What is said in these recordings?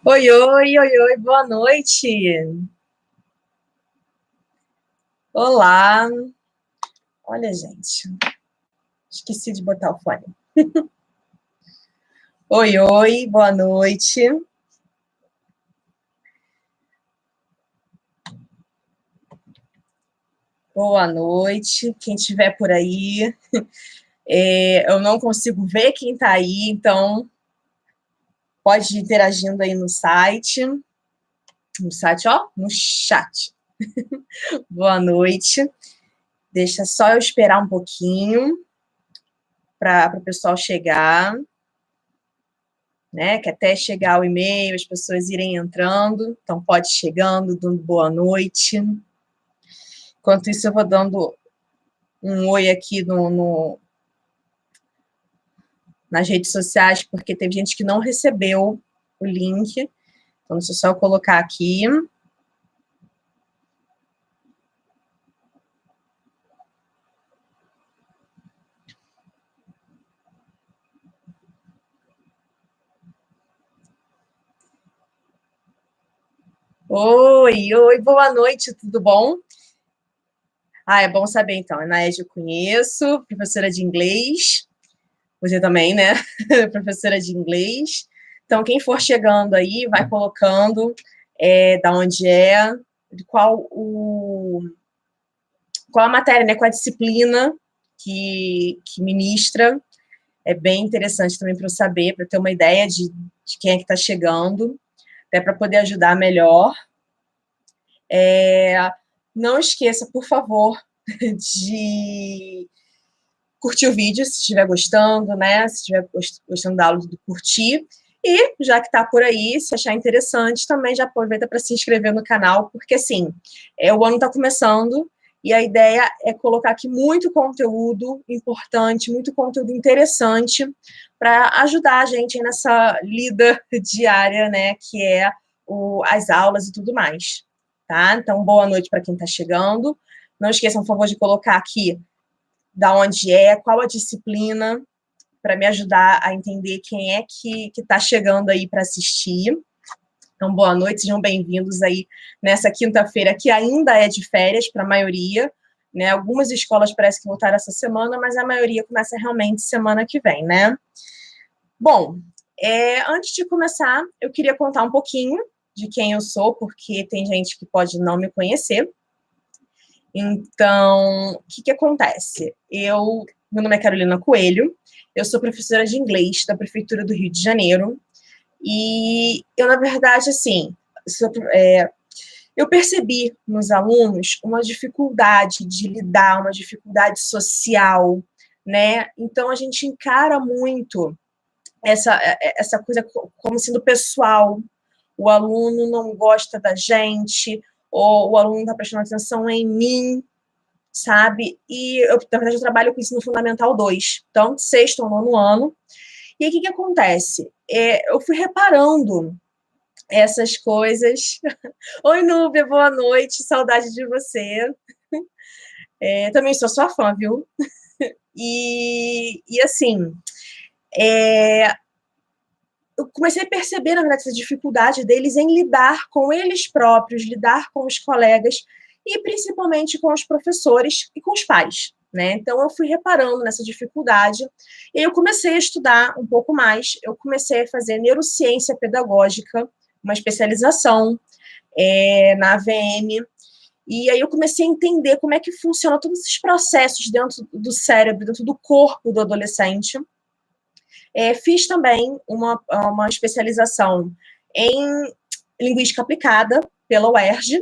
Oi, oi, oi, oi, boa noite. Olá. Olha, gente, esqueci de botar o fone. Oi, oi, boa noite. Boa noite, quem estiver por aí. Eu não consigo ver quem está aí, então pode ir interagindo aí no site. No site, ó, no chat. Boa noite. Deixa só eu esperar um pouquinho para o pessoal chegar, né? Que até chegar o e-mail, as pessoas irem entrando. Então, pode ir chegando, dando boa noite. Enquanto isso, eu vou dando um oi aqui nas redes sociais, porque teve gente que não recebeu o link. Então, deixa eu só colocar aqui. Oi, oi, boa noite, tudo bom? Ah, é bom saber, então. A Naed eu conheço, professora de inglês. Você também, né? Professora de inglês. Então, quem for chegando aí, vai colocando da onde é, de qual a matéria, né? Qual a disciplina que ministra. É bem interessante também para eu saber, para ter uma ideia de quem é que está chegando, até para poder ajudar melhor. Não esqueça, por favor, de curtir o vídeo, se estiver gostando, né? Se estiver gostando da aula, de curtir. E, já que está por aí, se achar interessante, também já aproveita para se inscrever no canal, porque, assim, o ano está começando e a ideia é colocar aqui muito conteúdo importante, muito conteúdo interessante para ajudar a gente nessa lida diária, né? Que é as aulas e tudo mais, tá? Então, boa noite para quem está chegando. Não esqueçam, por favor, de colocar aqui da onde qual a disciplina, para me ajudar a entender quem é que está chegando aí para assistir. Então, boa noite, sejam bem-vindos aí nessa quinta-feira, que ainda é de férias para a maioria, né? Algumas escolas parece que voltaram essa semana, mas a maioria começa realmente semana que vem, né? Bom, antes de começar, eu queria contar um pouquinho de quem eu sou, porque tem gente que pode não me conhecer. Então, o que acontece? Meu nome é Carolina Coelho, eu sou professora de inglês da Prefeitura do Rio de Janeiro, e eu, na verdade, assim, eu percebi nos alunos uma dificuldade de lidar, uma dificuldade social, né? Então, a gente encara muito essa coisa como sendo pessoal. O aluno não gosta da gente, ou o aluno não está prestando atenção em mim, sabe? E, na verdade, eu trabalho com ensino fundamental 2, então, sexto ou nono ano. E aí, o que acontece? Eu fui reparando essas coisas. Oi, Núbia, boa noite, saudade de você. Também sou sua fã, viu? E assim, eu comecei a perceber, na verdade, essa dificuldade deles em lidar com eles próprios, lidar com os colegas e principalmente com os professores e com os pais, né? Então, eu fui reparando nessa dificuldade e eu comecei a estudar um pouco mais. Eu comecei a fazer neurociência pedagógica, uma especialização na AVM, e aí eu comecei a entender como é que funciona todos esses processos dentro do cérebro, dentro do corpo do adolescente. Fiz também uma especialização em linguística aplicada pela UERJ,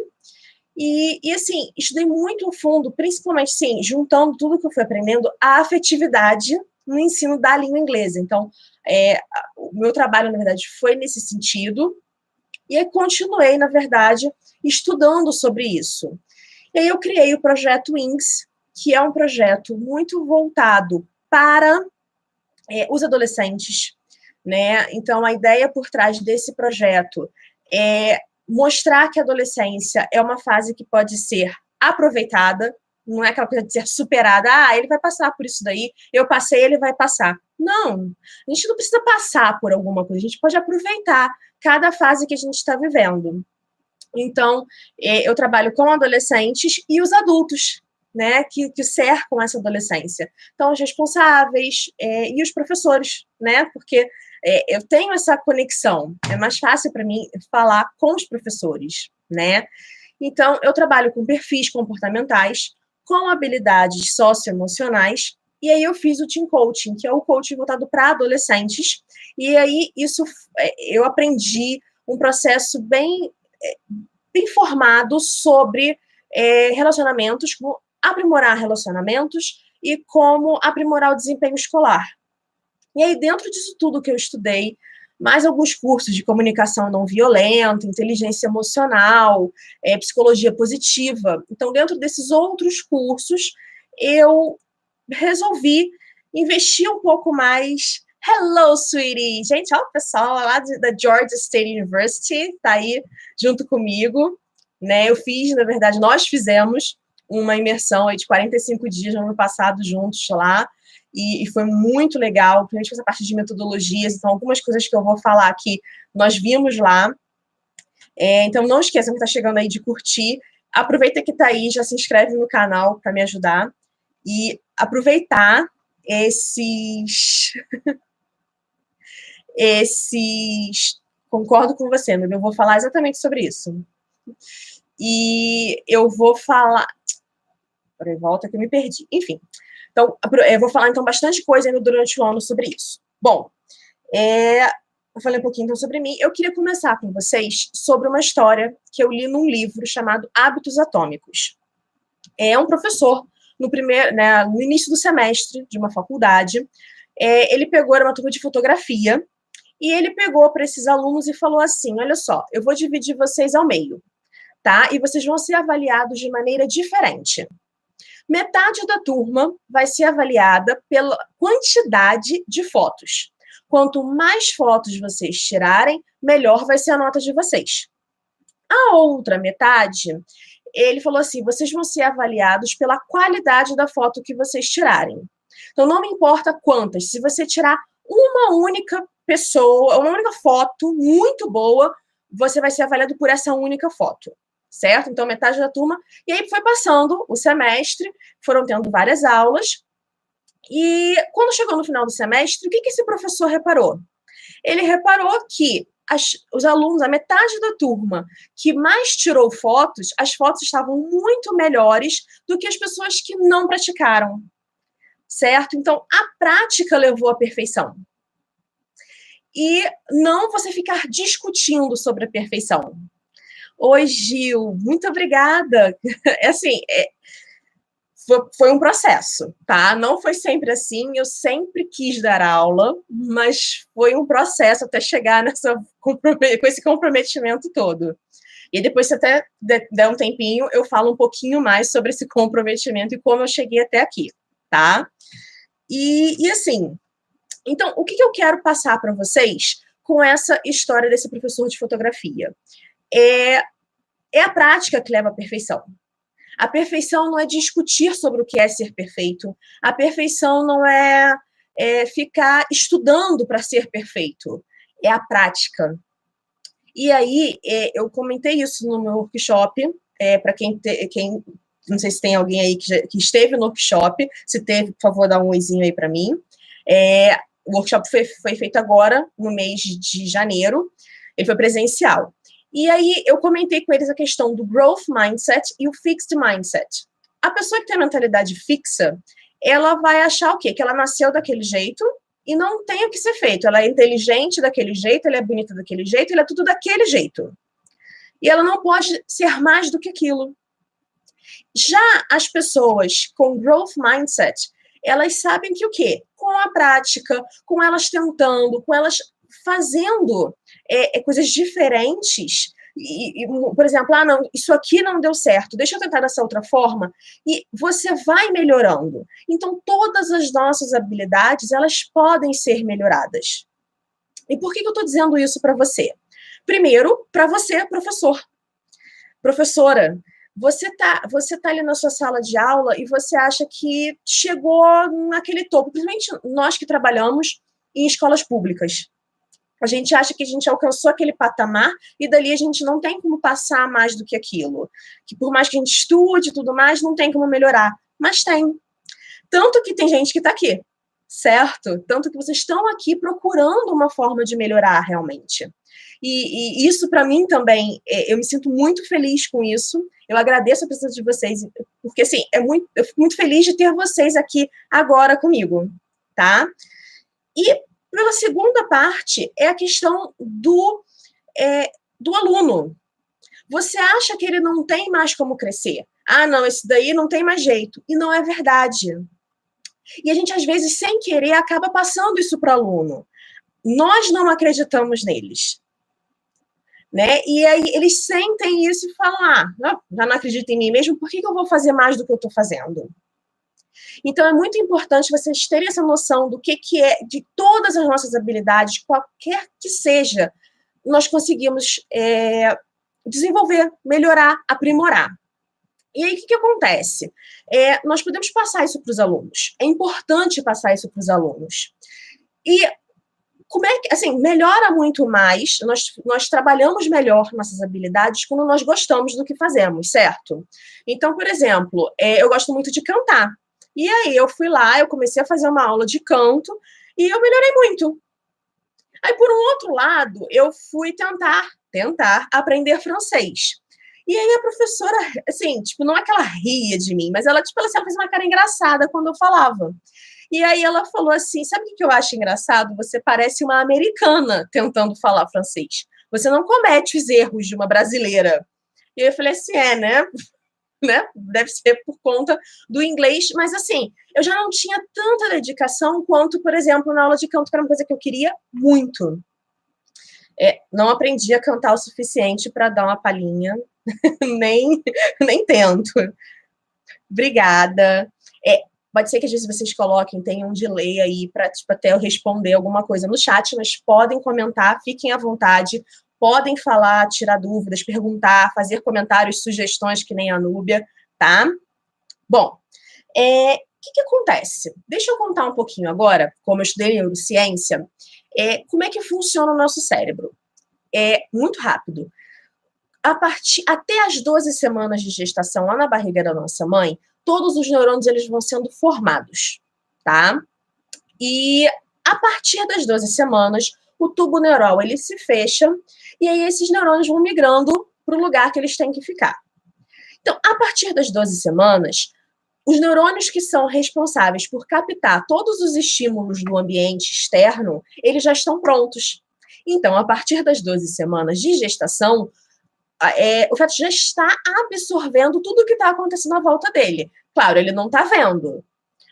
e assim, estudei muito a fundo, principalmente, sim, juntando tudo que eu fui aprendendo, a afetividade no ensino da língua inglesa. Então, o meu trabalho, na verdade, foi nesse sentido, e aí continuei, na verdade, estudando sobre isso. E aí eu criei o projeto Wings, que é um projeto muito voltado para os adolescentes, né? Então, a ideia por trás desse projeto é mostrar que a adolescência é uma fase que pode ser aproveitada, não é aquela coisa de ser superada, ele vai passar por isso daí, eu passei, ele vai passar. Não, a gente não precisa passar por alguma coisa, a gente pode aproveitar, cada fase que a gente está vivendo. Então, eu trabalho com adolescentes e os adultos, né, que cercam essa adolescência. Então, os responsáveis e os professores, né, porque eu tenho essa conexão, é mais fácil para mim falar com os professores, né. Então, eu trabalho com perfis comportamentais, com habilidades socioemocionais, e aí eu fiz o Teen Coaching, que é o coaching voltado para adolescentes, e aí isso eu aprendi um processo bem formado sobre relacionamentos, como aprimorar relacionamentos e como aprimorar o desempenho escolar. E aí, dentro disso tudo que eu estudei, mais alguns cursos de comunicação não violenta, inteligência emocional, psicologia positiva. Então, dentro desses outros cursos, eu resolvi investir um pouco mais. Hello, sweetie! Gente, olha o pessoal lá da Georgia State University, tá aí junto comigo, né? Eu fiz, na verdade, nós fizemos uma imersão aí de 45 dias no ano passado juntos lá, e foi muito legal, principalmente essa parte de metodologias, então algumas coisas que eu vou falar aqui, nós vimos lá. Então não esqueçam que tá chegando aí de curtir, aproveita que tá aí, já se inscreve no canal para me ajudar, e aproveitar concordo com você, eu vou falar exatamente sobre isso. E eu vou falar... Peraí, volta que eu me perdi. Enfim, então, eu vou falar, então, bastante coisa ainda durante o ano sobre isso. Bom, eu falei um pouquinho, então, sobre mim. Eu queria começar com vocês sobre uma história que eu li num livro chamado Hábitos Atômicos. É um professor, no início do semestre de uma faculdade, ele pegou, era uma turma de fotografia, e ele pegou para esses alunos e falou assim, olha só, eu vou dividir vocês ao meio, tá? E vocês vão ser avaliados de maneira diferente. Metade da turma vai ser avaliada pela quantidade de fotos. Quanto mais fotos vocês tirarem, melhor vai ser a nota de vocês. A outra metade, ele falou assim, vocês vão ser avaliados pela qualidade da foto que vocês tirarem. Então, não me importa quantas, se você tirar uma única pessoa, uma única foto muito boa, você vai ser avaliado por essa única foto. Certo? Então, metade da turma. E aí foi passando o semestre, foram tendo várias aulas. E quando chegou no final do semestre, o que esse professor reparou? Ele reparou que os alunos, a metade da turma que mais tirou fotos, as fotos estavam muito melhores do que as pessoas que não praticaram. Certo? Então, a prática levou à perfeição. E não você ficar discutindo sobre a perfeição. Oi, Gil, muito obrigada. Foi um processo, tá? Não foi sempre assim, eu sempre quis dar aula, mas foi um processo até chegar com esse comprometimento todo. E depois, se até der um tempinho, eu falo um pouquinho mais sobre esse comprometimento e como eu cheguei até aqui, tá? E assim, então, o que eu quero passar para vocês com essa história desse professor de fotografia? É a prática que leva à perfeição. A perfeição não é discutir sobre o que é ser perfeito. A perfeição não é ficar estudando para ser perfeito. É a prática. E aí, eu comentei isso no meu workshop, para quem não sei se tem alguém aí que esteve no workshop, se teve, por favor, dá um oizinho aí para mim. O workshop foi feito agora, no mês de janeiro, ele foi presencial. E aí eu comentei com eles a questão do growth mindset e o fixed mindset. A pessoa que tem a mentalidade fixa, ela vai achar o quê? Que ela nasceu daquele jeito e não tem o que ser feito. Ela é inteligente daquele jeito, ela é bonita daquele jeito, ela é tudo daquele jeito. E ela não pode ser mais do que aquilo. Já as pessoas com growth mindset, elas sabem que o quê? Com a prática, com elas tentando, com elas fazendo coisas diferentes, por exemplo, não, isso aqui não deu certo, deixa eu tentar dessa outra forma, e você vai melhorando. Então, todas as nossas habilidades, elas podem ser melhoradas. E por que eu estou dizendo isso para você? Primeiro, para você, professor. Professora, você tá ali na sua sala de aula e você acha que chegou naquele topo, principalmente nós que trabalhamos em escolas públicas. A gente acha que a gente alcançou aquele patamar e dali a gente não tem como passar mais do que aquilo. Que por mais que a gente estude e tudo mais, não tem como melhorar. Mas tem. Tanto que tem gente que está aqui, certo? Tanto que vocês estão aqui procurando uma forma de melhorar realmente. E isso, para mim, também, eu me sinto muito feliz com isso. Eu agradeço a presença de vocês, porque, assim, eu fico muito feliz de ter vocês aqui agora comigo, tá? E, pela segunda parte, é a questão do aluno. Você acha que ele não tem mais como crescer? Ah, não, esse daí não tem mais jeito. E não é verdade. E a gente, às vezes, sem querer, acaba passando isso para o aluno. Nós não acreditamos neles. Né? E aí eles sentem isso e falam, já não acredito em mim mesmo, por que eu vou fazer mais do que eu estou fazendo? Então, é muito importante vocês terem essa noção do que é, de todas as nossas habilidades, qualquer que seja, nós conseguimos desenvolver, melhorar, aprimorar. E aí, o que acontece? Nós podemos passar isso para os alunos. É importante passar isso para os alunos. E como é que, assim, melhora muito mais, nós trabalhamos melhor nossas habilidades quando nós gostamos do que fazemos, certo? Então, por exemplo, eu gosto muito de cantar. E aí eu fui lá, eu comecei a fazer uma aula de canto e eu melhorei muito. Aí, por um outro lado, eu fui tentar aprender francês. E aí a professora, assim, tipo, não é que ela ria de mim, mas ela fez uma cara engraçada quando eu falava. E aí ela falou assim, sabe o que eu acho engraçado? Você parece uma americana tentando falar francês. Você não comete os erros de uma brasileira. E eu falei assim, né? Deve ser por conta do inglês, mas assim, eu já não tinha tanta dedicação quanto, por exemplo, na aula de canto, que era uma coisa que eu queria muito. Não aprendi a cantar o suficiente para dar uma palhinha, nem tento. Obrigada. Pode ser que às vezes vocês coloquem, tem um delay aí para até eu responder alguma coisa no chat, mas podem comentar, fiquem à vontade, podem falar, tirar dúvidas, perguntar, fazer comentários, sugestões, que nem a Núbia, tá? Bom, o que acontece? Deixa eu contar um pouquinho agora, como eu estudei neurociência, como é que funciona o nosso cérebro. Muito rápido. Até as 12 semanas de gestação lá na barriga da nossa mãe, todos os neurônios eles vão sendo formados, tá? E a partir das 12 semanas, o tubo neural ele se fecha e aí esses neurônios vão migrando para o lugar que eles têm que ficar. Então, a partir das 12 semanas, os neurônios que são responsáveis por captar todos os estímulos do ambiente externo, eles já estão prontos. Então, a partir das 12 semanas de gestação, o feto já está absorvendo tudo o que está acontecendo à volta dele. Claro, ele não está vendo,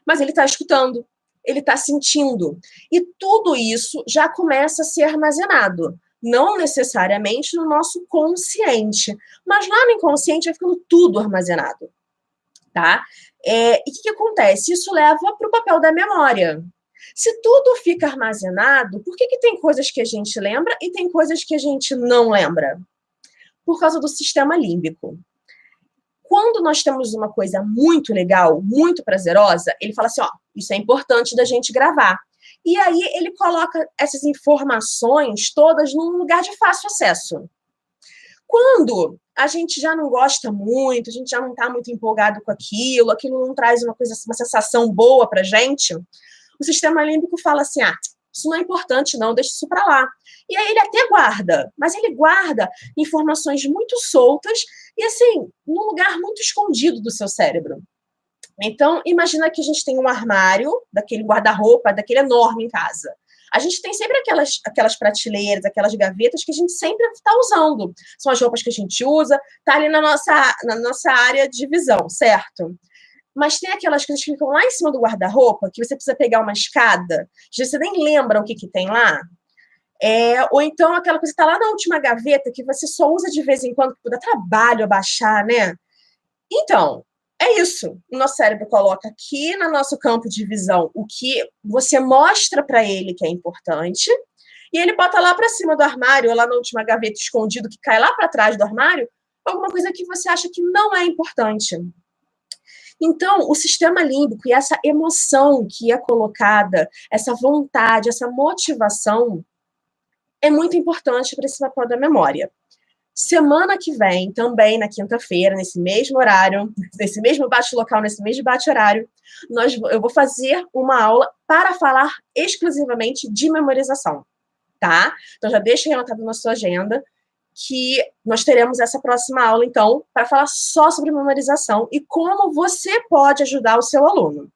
mas ele está escutando, ele está sentindo. E tudo isso já começa a ser armazenado. Não necessariamente no nosso consciente, mas lá no inconsciente vai ficando tudo armazenado. Tá? E o que acontece? Isso leva para o papel da memória. Se tudo fica armazenado, por que tem coisas que a gente lembra e tem coisas que a gente não lembra? Por causa do sistema límbico. Quando nós temos uma coisa muito legal, muito prazerosa, ele fala assim, isso é importante da gente gravar. E aí ele coloca essas informações todas num lugar de fácil acesso. Quando a gente já não gosta muito, a gente já não está muito empolgado com aquilo não traz uma sensação boa para a gente, o sistema límbico fala assim, isso não é importante não, deixa isso para lá. E aí ele até guarda, mas ele guarda informações muito soltas e, assim, num lugar muito escondido do seu cérebro. Então, imagina que a gente tem um armário, daquele guarda-roupa, daquele enorme em casa. A gente tem sempre aquelas prateleiras, aquelas gavetas que a gente sempre está usando. São as roupas que a gente usa, tá ali na nossa área de visão, certo? Mas tem aquelas coisas que ficam lá em cima do guarda-roupa, que você precisa pegar uma escada, você nem lembra o que tem lá. Ou então aquela coisa que está lá na última gaveta, que você só usa de vez em quando, que dá trabalho abaixar, né? Então, é isso. O nosso cérebro coloca aqui no nosso campo de visão o que você mostra para ele que é importante, e ele bota lá para cima do armário, ou lá na última gaveta escondido, que cai lá para trás do armário, alguma coisa que você acha que não é importante. Então, o sistema límbico e essa emoção que é colocada, essa vontade, essa motivação, é muito importante para esse papel da memória. Semana que vem, também na quinta-feira, nesse mesmo horário, nesse mesmo bate-local, nesse mesmo bate-horário, eu vou fazer uma aula para falar exclusivamente de memorização, tá? Então, já deixa aí anotado na sua agenda que nós teremos essa próxima aula, então, para falar só sobre memorização e como você pode ajudar o seu aluno.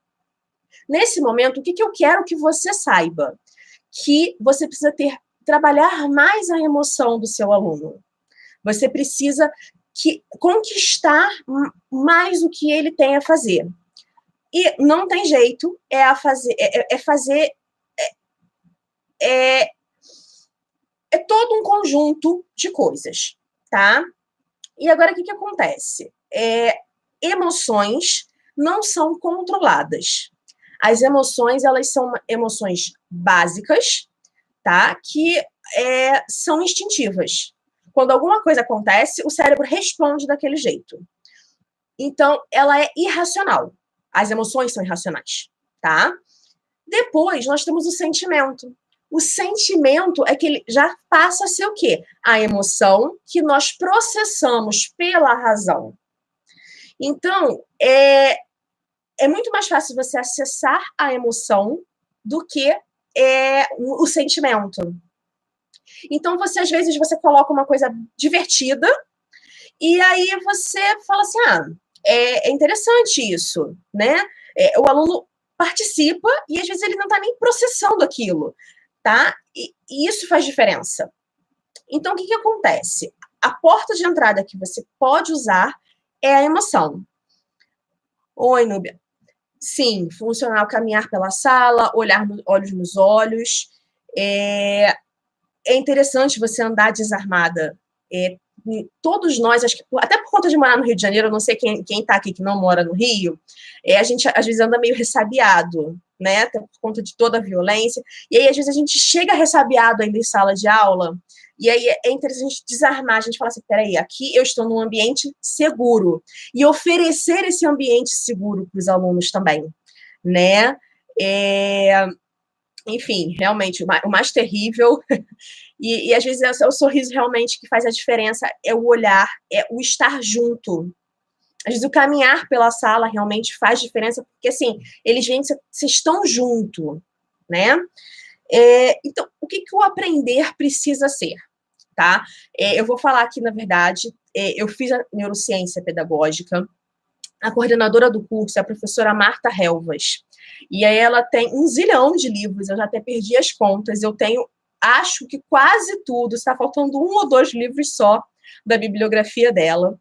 Nesse momento, o que eu quero que você saiba? Que você precisa trabalhar mais a emoção do seu aluno. Você precisa conquistar mais o que ele tem a fazer. E não tem jeito, é todo um conjunto de coisas, tá? E agora, o que acontece? Emoções não são controladas. As emoções, elas são emoções básicas, tá? Que são instintivas. Quando alguma coisa acontece, o cérebro responde daquele jeito. Então, ela é irracional. As emoções são irracionais, tá? Depois, nós temos o sentimento. O sentimento é que ele já passa a ser o quê? A emoção que nós processamos pela razão. Então, é muito mais fácil você acessar a emoção do que o sentimento. Então, às vezes, você coloca uma coisa divertida e aí você fala assim, é interessante isso, né? O aluno participa e, às vezes, ele não está nem processando aquilo, tá? E isso faz diferença. Então, o que acontece? A porta de entrada que você pode usar é a emoção. Oi, Núbia. Sim, funcional, caminhar pela sala, olhar olhos nos olhos. É interessante você andar desarmada. Todos nós, acho que até por conta de morar no Rio de Janeiro, eu não sei quem está aqui que não mora no Rio, a gente às vezes anda meio ressabiado, né? Até por conta de toda a violência. E aí, às vezes, a gente chega ressabiado ainda em sala de aula, e aí é interessante a gente desarmar, a gente fala assim, peraí, aqui eu estou num ambiente seguro. E oferecer esse ambiente seguro para os alunos também, né? Enfim, realmente, o mais terrível, e às vezes é o sorriso realmente que faz a diferença, é o olhar, é o estar junto. Às vezes o caminhar pela sala realmente faz diferença, porque assim, eles veem que vocês estão junto, né? Então, o que o aprender precisa ser, tá? Eu vou falar aqui, na verdade, eu fiz a neurociência pedagógica, a coordenadora do curso é a professora Marta Helvas, e aí ela tem 1 zilhão de livros, eu já até perdi as contas, eu tenho, acho que quase tudo, está faltando 1 ou 2 livros só da bibliografia dela.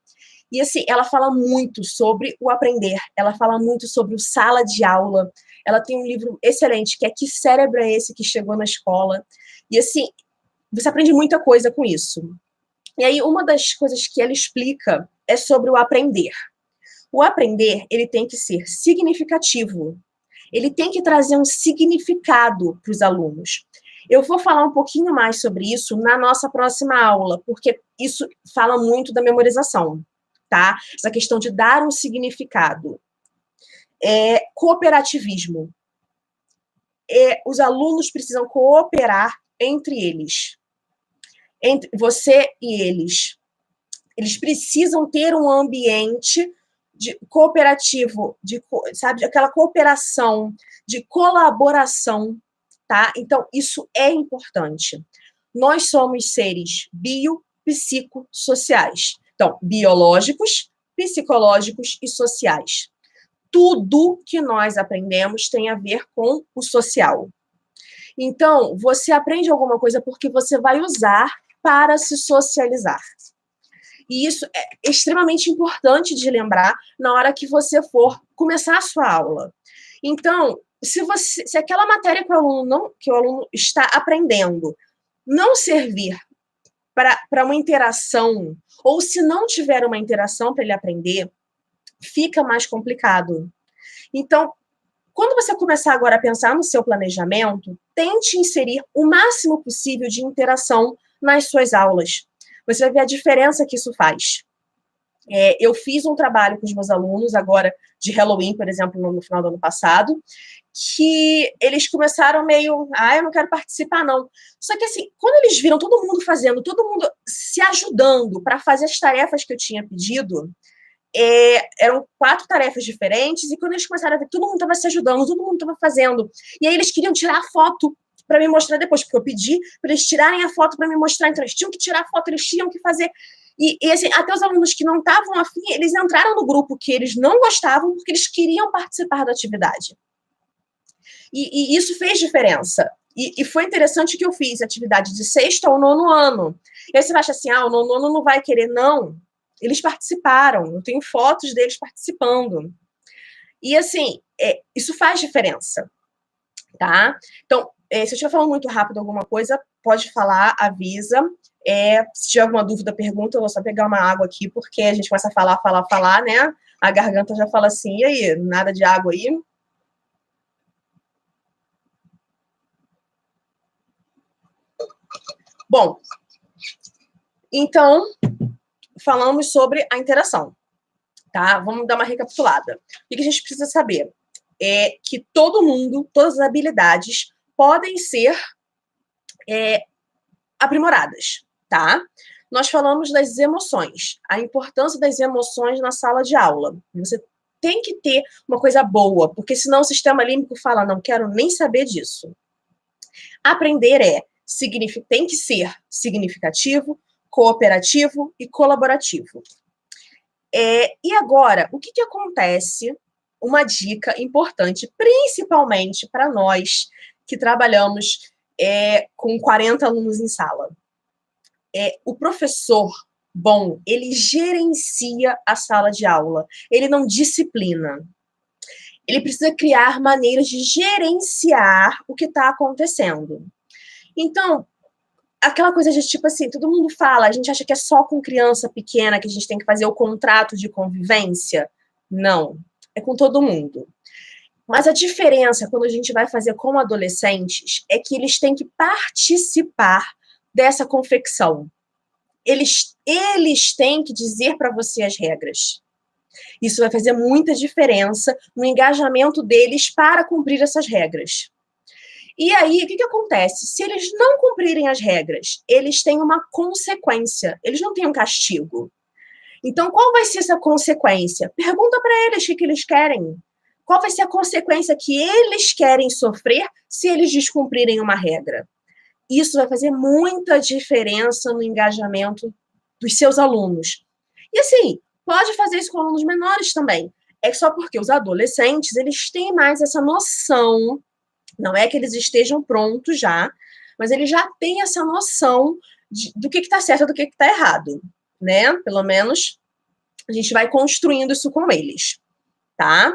E assim, ela fala muito sobre o aprender, ela fala muito sobre o sala de aula, ela tem um livro excelente, que é Que Cérebro é Esse que Chegou na Escola? E assim, você aprende muita coisa com isso. E aí, uma das coisas que ela explica é sobre o aprender. O aprender, ele tem que ser significativo. Ele tem que trazer um significado para os alunos. Eu vou falar um pouquinho mais sobre isso na nossa próxima aula, porque isso fala muito da memorização, tá? Essa questão de dar um significado. Cooperativismo. Os alunos precisam cooperar entre eles. Entre você e eles. Eles precisam ter um ambiente cooperativo, sabe, aquela cooperação, de colaboração, tá? Então, isso é importante. Nós somos seres biopsicossociais. Então, biológicos, psicológicos e sociais. Tudo que nós aprendemos tem a ver com o social. Então, você aprende alguma coisa porque você vai usar para se socializar. E isso é extremamente importante de lembrar na hora que você for começar a sua aula. Então, se aquela matéria que o aluno está aprendendo não servir para uma interação, ou se não tiver uma interação para ele aprender, fica mais complicado. Então, quando você começar agora a pensar no seu planejamento, tente inserir o máximo possível de interação nas suas aulas. Você vai ver a diferença que isso faz. Eu fiz um trabalho com os meus alunos agora de Halloween, por exemplo, no final do ano passado, que eles começaram meio, eu não quero participar, não. Só que, assim, quando eles viram todo mundo fazendo, todo mundo se ajudando para fazer as tarefas que eu tinha pedido, eram 4 tarefas diferentes, e quando eles começaram a ver que todo mundo estava se ajudando, todo mundo estava fazendo, e aí eles queriam tirar a foto para me mostrar depois, porque eu pedi para eles tirarem a foto para me mostrar, então eles tinham que tirar a foto, eles tinham que fazer. E assim, até os alunos que não estavam afim, eles entraram no grupo que eles não gostavam, porque eles queriam participar da atividade. E isso fez diferença. E foi interessante que eu fiz atividade de 6º ao 9º ano. E aí você acha assim, o 9º ano não vai querer, não. Eles participaram, eu tenho fotos deles participando. E assim, isso faz diferença, tá? Então, se eu estiver falando muito rápido alguma coisa, pode falar, avisa. Se tiver alguma dúvida, pergunta, eu vou só pegar uma água aqui, porque a gente começa a falar, né? A garganta já fala assim, e aí, nada de água aí? Bom, então, falamos sobre a interação, tá? Vamos dar uma recapitulada. O que a gente precisa saber? É que todo mundo, todas as habilidades podem ser aprimoradas, tá? Nós falamos das emoções, a importância das emoções na sala de aula. Você tem que ter uma coisa boa, porque senão o sistema límbico fala, não quero nem saber disso. Aprender tem que ser significativo, cooperativo e colaborativo. E agora, o que acontece? Uma dica importante, principalmente para nós que trabalhamos com 40 alunos em sala. O professor bom, ele gerencia a sala de aula, ele não disciplina. Ele precisa criar maneiras de gerenciar o que está acontecendo. Então, aquela coisa de tipo assim, todo mundo fala, a gente acha que é só com criança pequena que a gente tem que fazer o contrato de convivência. Não, é com todo mundo. Mas a diferença quando a gente vai fazer com adolescentes é que eles têm que participar dessa confecção. Eles têm que dizer para você as regras. Isso vai fazer muita diferença no engajamento deles para cumprir essas regras. E aí, o que acontece? Se eles não cumprirem as regras, eles têm uma consequência, eles não têm um castigo. Então, qual vai ser essa consequência? Pergunta para eles o que eles querem. Qual vai ser a consequência que eles querem sofrer se eles descumprirem uma regra? Isso vai fazer muita diferença no engajamento dos seus alunos. E assim, pode fazer isso com alunos menores também. É só porque os adolescentes, eles têm mais essa noção. Não é que eles estejam prontos já, mas eles já têm essa noção do que está certo e do que está errado, né? Pelo menos a gente vai construindo isso com eles, tá?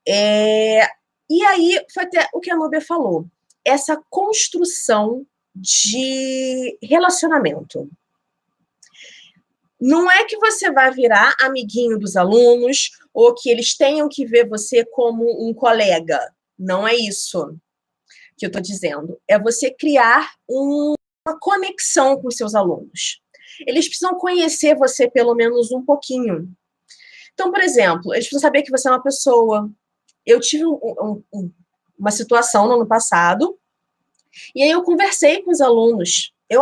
E aí, foi até o que a Núbia falou, essa construção de relacionamento. Não é que você vai virar amiguinho dos alunos ou que eles tenham que ver você como um colega. Não é isso que eu estou dizendo. É você criar uma conexão com seus alunos. Eles precisam conhecer você pelo menos um pouquinho. Então, por exemplo, eles precisam saber que você é uma pessoa. Eu tive uma situação no ano passado, e aí eu conversei com os alunos. Eu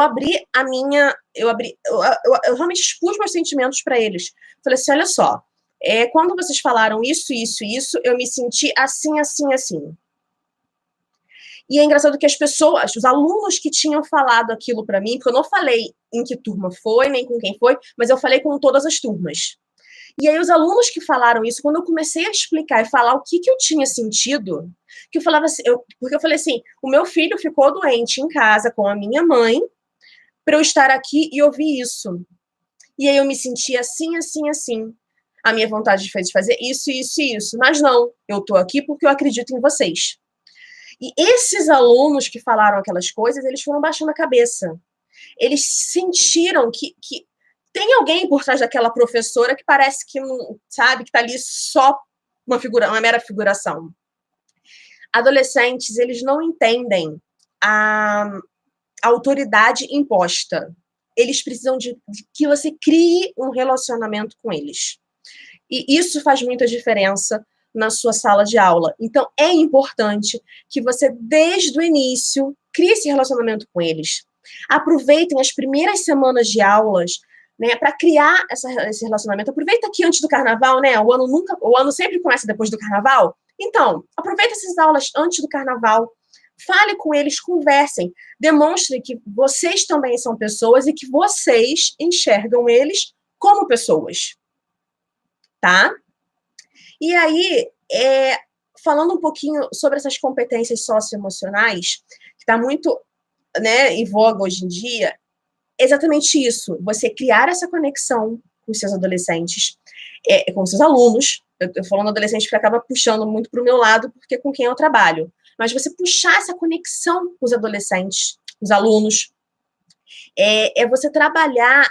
realmente expus meus sentimentos para eles. Falei assim, olha só, quando vocês falaram isso, isso, isso, eu me senti assim, assim, assim. E é engraçado que as pessoas, os alunos que tinham falado aquilo para mim, porque eu não falei em que turma foi, nem com quem foi, mas eu falei com todas as turmas. E aí os alunos que falaram isso, quando eu comecei a explicar e falar o que eu tinha sentido, que eu falava assim, porque eu falei assim, o meu filho ficou doente em casa com a minha mãe, para eu estar aqui e ouvir isso. E aí eu me senti assim, assim, assim. A minha vontade foi de fazer isso, isso e isso. Mas não, eu estou aqui porque eu acredito em vocês. E esses alunos que falaram aquelas coisas, eles foram baixando a cabeça. Eles sentiram que tem alguém por trás daquela professora que parece que não sabe, que está ali só uma mera figuração. Adolescentes, eles não entendem a autoridade imposta. Eles precisam de que você crie um relacionamento com eles. E isso faz muita diferença na sua sala de aula. Então, é importante que você, desde o início, crie esse relacionamento com eles. Aproveitem as primeiras semanas de aulas, né, para criar esse relacionamento. Aproveita que antes do carnaval, né, o ano sempre começa depois do carnaval. Então, aproveita essas aulas antes do carnaval. Fale com eles, conversem. Demonstre que vocês também são pessoas e que vocês enxergam eles como pessoas. Tá? E aí, falando um pouquinho sobre essas competências socioemocionais, que está muito, né, em voga hoje em dia, exatamente isso, você criar essa conexão com os seus adolescentes, com os seus alunos. Eu falando adolescente porque acaba puxando muito para o meu lado, porque é com quem eu trabalho. Mas você puxar essa conexão com os adolescentes, os alunos, é você trabalhar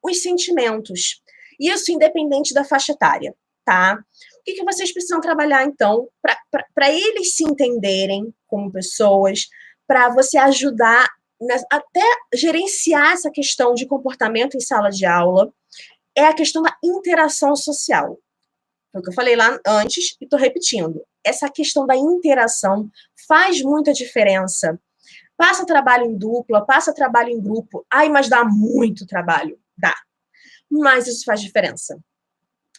os sentimentos. Isso independente da faixa etária, tá? O que vocês precisam trabalhar, então, para eles se entenderem como pessoas, para você ajudar até gerenciar essa questão de comportamento em sala de aula, é a questão da interação social. Foi o que eu falei lá antes e estou repetindo. Essa questão da interação faz muita diferença. Passa trabalho em dupla, passa trabalho em grupo. Ai, mas dá muito trabalho. Dá. Mas isso faz diferença.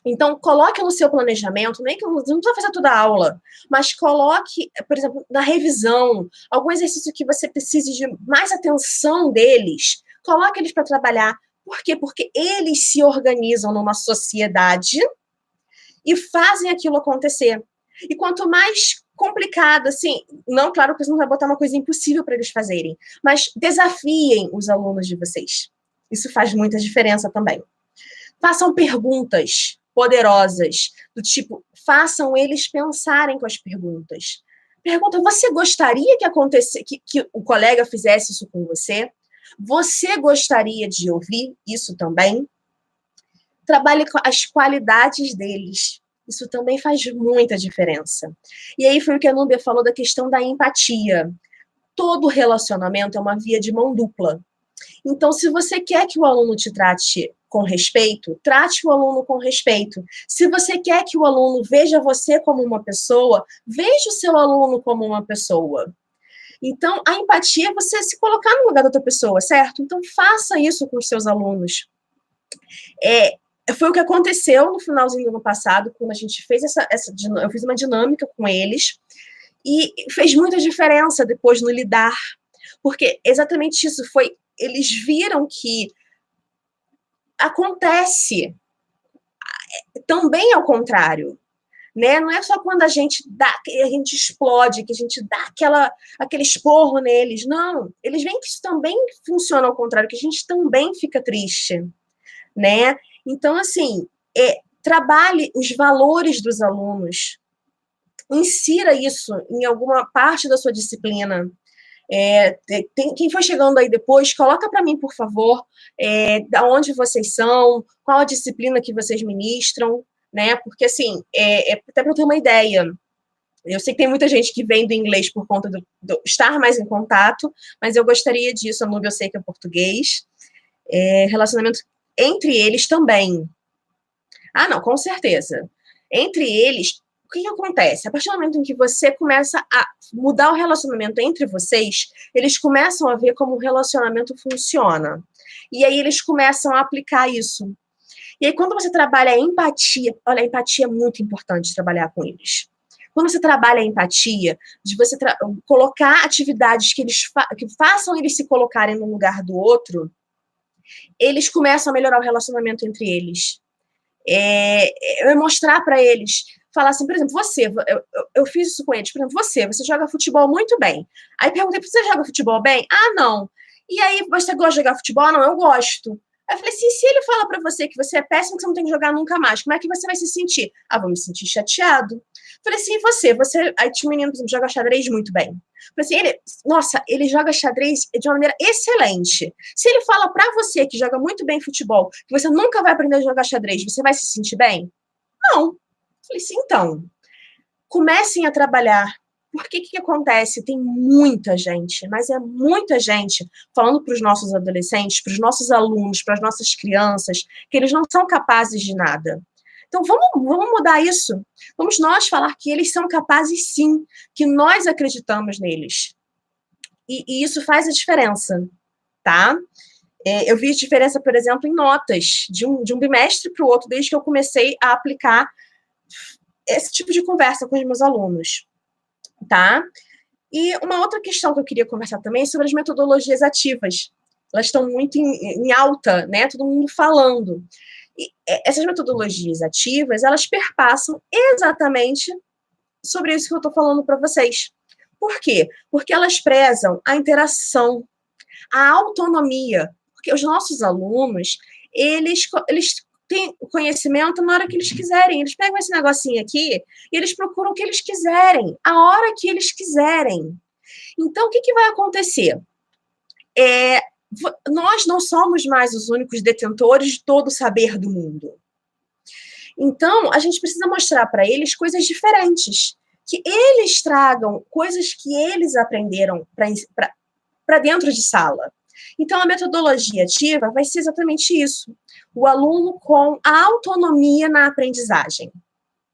Então, coloque no seu planejamento, nem que não precisa fazer toda a aula, mas coloque, por exemplo, na revisão, algum exercício que você precise de mais atenção deles, coloque eles para trabalhar. Por quê? Porque eles se organizam numa sociedade e fazem aquilo acontecer. E quanto mais complicado, assim, não, claro que você não vai botar uma coisa impossível para eles fazerem, mas desafiem os alunos de vocês. Isso faz muita diferença também. Façam perguntas poderosas, do tipo, façam eles pensarem com as perguntas. Pergunta, você gostaria que o colega fizesse isso com você? Você gostaria de ouvir isso também? Trabalhe com as qualidades deles. Isso também faz muita diferença. E aí foi o que a Núbia falou da questão da empatia. Todo relacionamento é uma via de mão dupla. Então, se você quer que o aluno te trate com respeito, trate o aluno com respeito. Se você quer que o aluno veja você como uma pessoa, veja o seu aluno como uma pessoa. Então, a empatia é você se colocar no lugar da outra pessoa, certo? Então, faça isso com os seus alunos. Foi o que aconteceu no finalzinho do ano passado, quando a gente fez eu fiz uma dinâmica com eles, e fez muita diferença depois no lidar, porque exatamente isso foi, eles viram que acontece também ao contrário, né? Não é só quando a gente explode, que a gente dá aquele esporro neles, não, eles veem que isso também funciona ao contrário, que a gente também fica triste, né? Então, assim, trabalhe os valores dos alunos, insira isso em alguma parte da sua disciplina. Quem for chegando aí depois, coloca para mim, por favor, da onde vocês são, qual a disciplina que vocês ministram, né? Porque, assim, até para eu ter uma ideia, eu sei que tem muita gente que vem do inglês por conta do estar mais em contato, mas eu gostaria disso. A Núbia eu sei que é português, relacionamento entre eles também. Ah, não, com certeza. Entre eles, o que acontece? A partir do momento em que você começa a mudar o relacionamento entre vocês, eles começam a ver como o relacionamento funciona. E aí eles começam a aplicar isso. E aí quando você trabalha a empatia, olha, a empatia é muito importante trabalhar com eles. Quando você trabalha a empatia, de você colocar atividades que façam eles se colocarem no lugar do outro, eles começam a melhorar o relacionamento entre eles. Mostrar para eles, falar assim, por exemplo, eu fiz isso com eles, por exemplo, você joga futebol muito bem. Aí perguntei, você joga futebol bem? Ah, não. E aí, você gosta de jogar futebol? Não, eu gosto. Aí eu falei assim, se ele fala para você que você é péssimo, que você não tem que jogar nunca mais, como é que você vai se sentir? Ah, vou me sentir chateado. Falei assim, você... Aí tinha um menino, por exemplo, joga xadrez muito bem. Falei assim, ele joga xadrez de uma maneira excelente. Se ele fala pra você que joga muito bem futebol, que você nunca vai aprender a jogar xadrez, você vai se sentir bem? Não. Falei assim, então, comecem a trabalhar. Porque que acontece? Tem muita gente, mas é muita gente falando para os nossos adolescentes, para os nossos alunos, para as nossas crianças, que eles não são capazes de nada. Então, vamos mudar isso. Vamos nós falar que eles são capazes, sim, que nós acreditamos neles. E isso faz a diferença, tá? Eu vi diferença, por exemplo, em notas, de um bimestre para o outro, desde que eu comecei a aplicar esse tipo de conversa com os meus alunos, tá? E uma outra questão que eu queria conversar também é sobre as metodologias ativas. Elas estão muito em alta, né? Todo mundo falando. E essas metodologias ativas, elas perpassam exatamente sobre isso que eu estou falando para vocês. Por quê? Porque elas prezam a interação, a autonomia. Porque os nossos alunos, eles têm o conhecimento na hora que eles quiserem. Eles pegam esse negocinho aqui e eles procuram o que eles quiserem, a hora que eles quiserem. Então, o que vai acontecer? Nós não somos mais os únicos detentores de todo o saber do mundo. Então, a gente precisa mostrar para eles coisas diferentes, que eles tragam coisas que eles aprenderam para dentro de sala. Então, a metodologia ativa vai ser exatamente isso. O aluno com a autonomia na aprendizagem,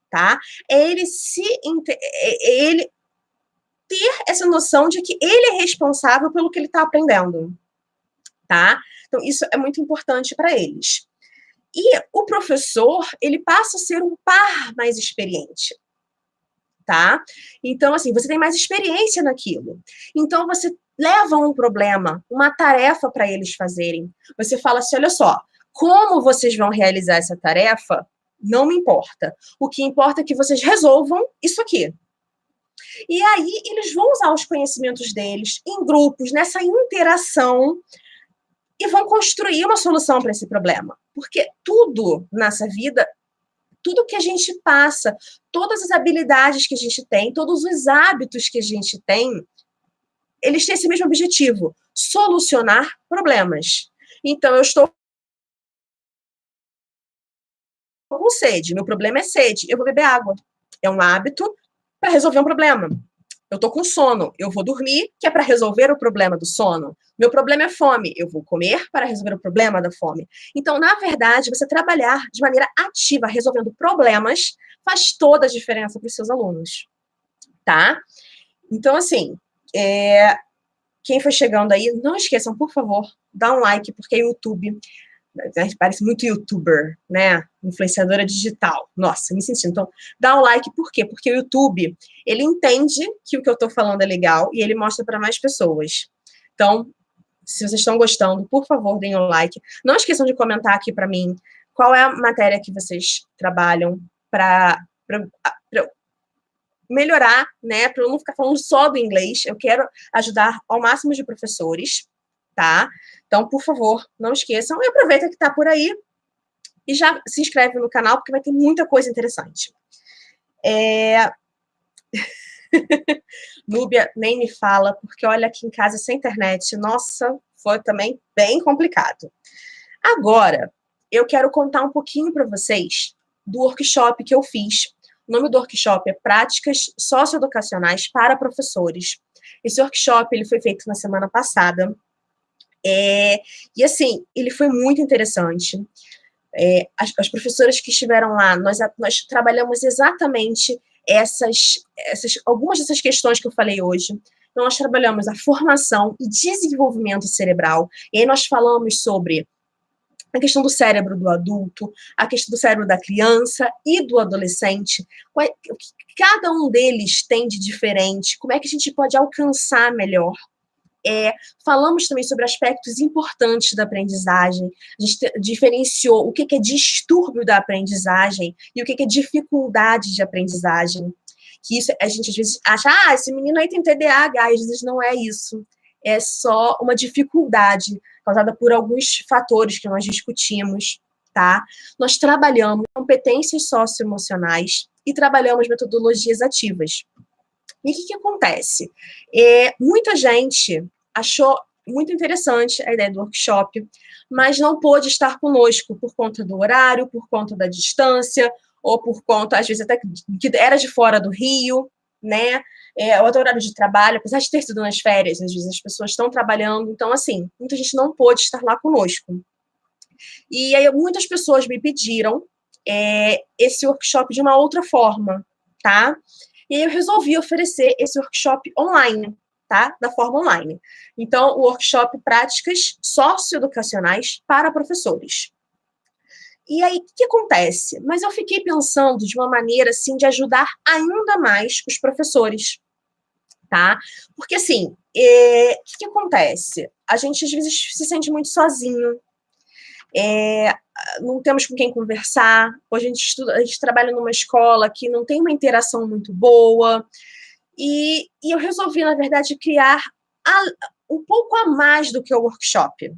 tá? Ele ter essa noção de que ele é responsável pelo que ele está aprendendo, tá? Então, isso é muito importante para eles. E o professor, ele passa a ser um par mais experiente, tá? Então, assim, você tem mais experiência naquilo. Então, você leva um problema, uma tarefa para eles fazerem. Você fala assim, olha só, como vocês vão realizar essa tarefa, não me importa. O que importa é que vocês resolvam isso aqui. E aí, eles vão usar os conhecimentos deles em grupos, nessa interação, e vão construir uma solução para esse problema. Porque tudo nessa vida, tudo que a gente passa, todas as habilidades que a gente tem, todos os hábitos que a gente tem, eles têm esse mesmo objetivo, solucionar problemas. Então, eu estou com sede, meu problema é sede, eu vou beber água. É um hábito para resolver um problema. Eu tô com sono, eu vou dormir, que é para resolver o problema do sono. Meu problema é fome, eu vou comer para resolver o problema da fome. Então, na verdade, você trabalhar de maneira ativa, resolvendo problemas, faz toda a diferença para os seus alunos, tá? Então, assim, quem foi chegando aí, não esqueçam, por favor, dá um like, porque o YouTube parece muito youtuber, né? Influenciadora digital. Nossa, me sentindo. Então, dá um like, por quê? Porque o YouTube, ele entende que o que eu tô falando é legal e ele mostra para mais pessoas. Então, se vocês estão gostando, por favor, deem um like. Não esqueçam de comentar aqui para mim qual é a matéria que vocês trabalham para melhorar, né? Para eu não ficar falando só do inglês. Eu quero ajudar ao máximo de professores, tá? Então, por favor, não esqueçam. E aproveita que está por aí e já se inscreve no canal, porque vai ter muita coisa interessante. Núbia, nem me fala, porque olha, aqui em casa sem internet, nossa, foi também bem complicado. Agora, eu quero contar um pouquinho para vocês do workshop que eu fiz. O nome do workshop é Práticas Socioeducacionais para Professores. Esse workshop ele foi feito na semana passada. E assim, ele foi muito interessante. As professoras que estiveram lá, nós trabalhamos exatamente algumas dessas questões que eu falei hoje. Então, nós trabalhamos a formação e desenvolvimento cerebral, e aí nós falamos sobre a questão do cérebro do adulto, a questão do cérebro da criança e do adolescente, o que cada um deles tem de diferente, como é que a gente pode alcançar melhor. Falamos também sobre aspectos importantes da aprendizagem, a gente diferenciou o que é distúrbio da aprendizagem e o que é dificuldade de aprendizagem. Que isso a gente às vezes acha, esse menino aí tem TDAH, às vezes não é isso. É só uma dificuldade causada por alguns fatores que nós discutimos, tá? Nós trabalhamos competências socioemocionais e trabalhamos metodologias ativas. E o que acontece? Muita gente achou muito interessante a ideia do workshop, mas não pôde estar conosco por conta do horário, por conta da distância, ou por conta, às vezes, até que era de fora do Rio, né? Outro horário de trabalho, apesar de ter sido nas férias, às vezes as pessoas estão trabalhando, então, assim, muita gente não pôde estar lá conosco. E aí muitas pessoas me pediram esse workshop de uma outra forma, tá? E aí eu resolvi oferecer esse workshop online, tá? Da forma online. Então, o workshop Práticas Socioeducacionais para Professores. E aí, o que acontece? Mas eu fiquei pensando de uma maneira, assim, de ajudar ainda mais os professores, tá? Porque, assim, o que acontece? A gente, às vezes, se sente muito sozinho, não temos com quem conversar, hoje a gente trabalha numa escola que não tem uma interação muito boa, e eu resolvi, na verdade, criar um pouco a mais do que o workshop.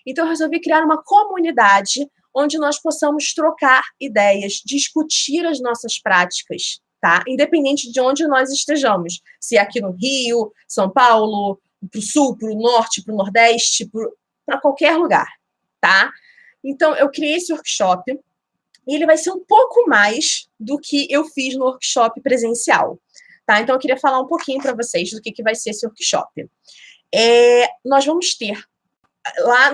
Então, eu resolvi criar uma comunidade onde nós possamos trocar ideias, discutir as nossas práticas, tá? Independente de onde nós estejamos, se é aqui no Rio, São Paulo, para o Sul, para o Norte, para o Nordeste, para qualquer lugar, tá? Então, eu criei esse workshop e ele vai ser um pouco mais do que eu fiz no workshop presencial, tá? Então, eu queria falar um pouquinho para vocês do que vai ser esse workshop. Nós vamos ter, lá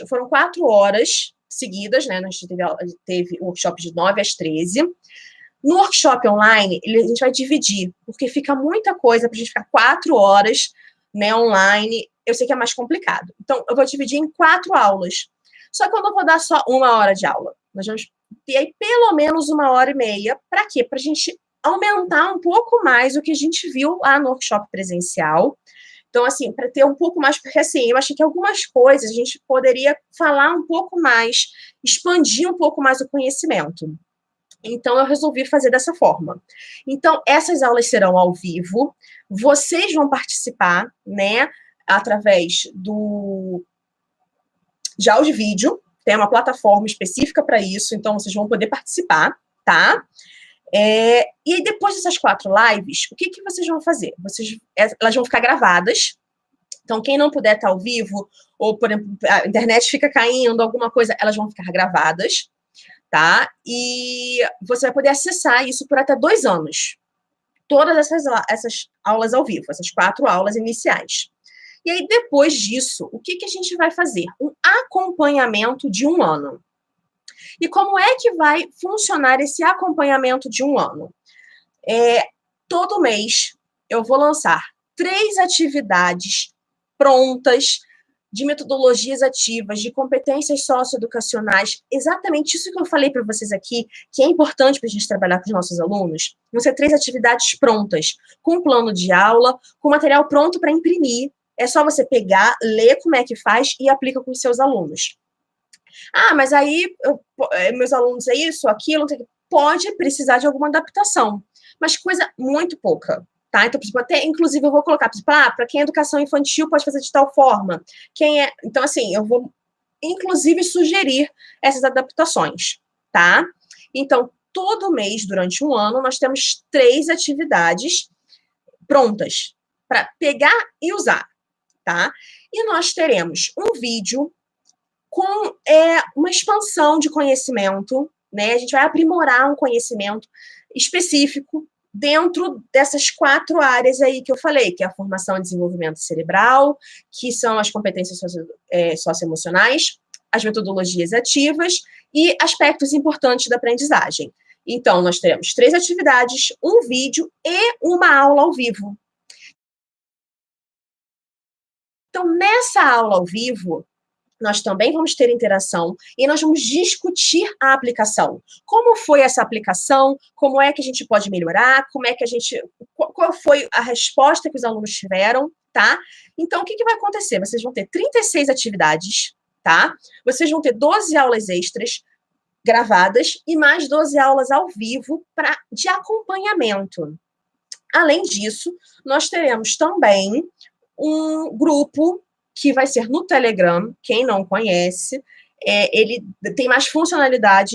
foram 4 horas seguidas, né? Nós teve o workshop de 9 às 13. No workshop online, a gente vai dividir, porque fica muita coisa para a gente ficar 4 horas, né, online. Eu sei que é mais complicado. Então, eu vou dividir em 4 aulas. Só que eu não vou dar só 1 hora de aula. Nós vamos ter aí pelo menos 1h30. Para quê? Para a gente aumentar um pouco mais o que a gente viu lá no workshop presencial. Então, assim, para ter um pouco mais, porque, assim, eu achei que algumas coisas a gente poderia falar um pouco mais, expandir um pouco mais o conhecimento. Então, eu resolvi fazer dessa forma. Então, essas aulas serão ao vivo, vocês vão participar, né, através de áudio e vídeo, tem uma plataforma específica para isso, então vocês vão poder participar, tá? E aí, depois dessas 4 lives, o que vocês vão fazer? Elas vão ficar gravadas. Então, quem não puder estar ao vivo, ou, por exemplo, a internet fica caindo, alguma coisa, elas vão ficar gravadas, tá? E você vai poder acessar isso por até 2 anos. Todas essas aulas ao vivo, essas 4 aulas iniciais. E aí, depois disso, o que a gente vai fazer? Um acompanhamento de 1 ano. E como é que vai funcionar esse acompanhamento de 1 ano? Todo mês eu vou lançar 3 atividades prontas de metodologias ativas, de competências socioeducacionais, exatamente isso que eu falei para vocês aqui, que é importante para a gente trabalhar com os nossos alunos. Vão ser 3 atividades prontas, com plano de aula, com material pronto para imprimir. É só você pegar, ler como é que faz e aplica com os seus alunos. Ah, mas aí meus alunos é isso, aquilo, pode precisar de alguma adaptação, mas coisa muito pouca, tá? Então, até, inclusive, eu vou colocar, para quem é educação infantil pode fazer de tal forma, então, assim, eu vou, inclusive, sugerir essas adaptações, tá? Então, todo mês, durante 1 ano, nós temos 3 atividades prontas para pegar e usar, tá? E nós teremos um vídeo com uma expansão de conhecimento, né? A gente vai aprimorar um conhecimento específico dentro dessas 4 áreas aí que eu falei, que é a formação e desenvolvimento cerebral, que são as competências socioemocionais, as metodologias ativas e aspectos importantes da aprendizagem. Então, nós teremos 3 atividades, um vídeo e uma aula ao vivo. Então, nessa aula ao vivo, nós também vamos ter interação e nós vamos discutir a aplicação. Como foi essa aplicação? Como é que a gente pode melhorar? Qual foi a resposta que os alunos tiveram, tá? Então, o que vai acontecer? Vocês vão ter 36 atividades, tá? Vocês vão ter 12 aulas extras gravadas e mais 12 aulas ao vivo de acompanhamento. Além disso, nós teremos também um grupo que vai ser no Telegram, quem não conhece, ele tem mais funcionalidades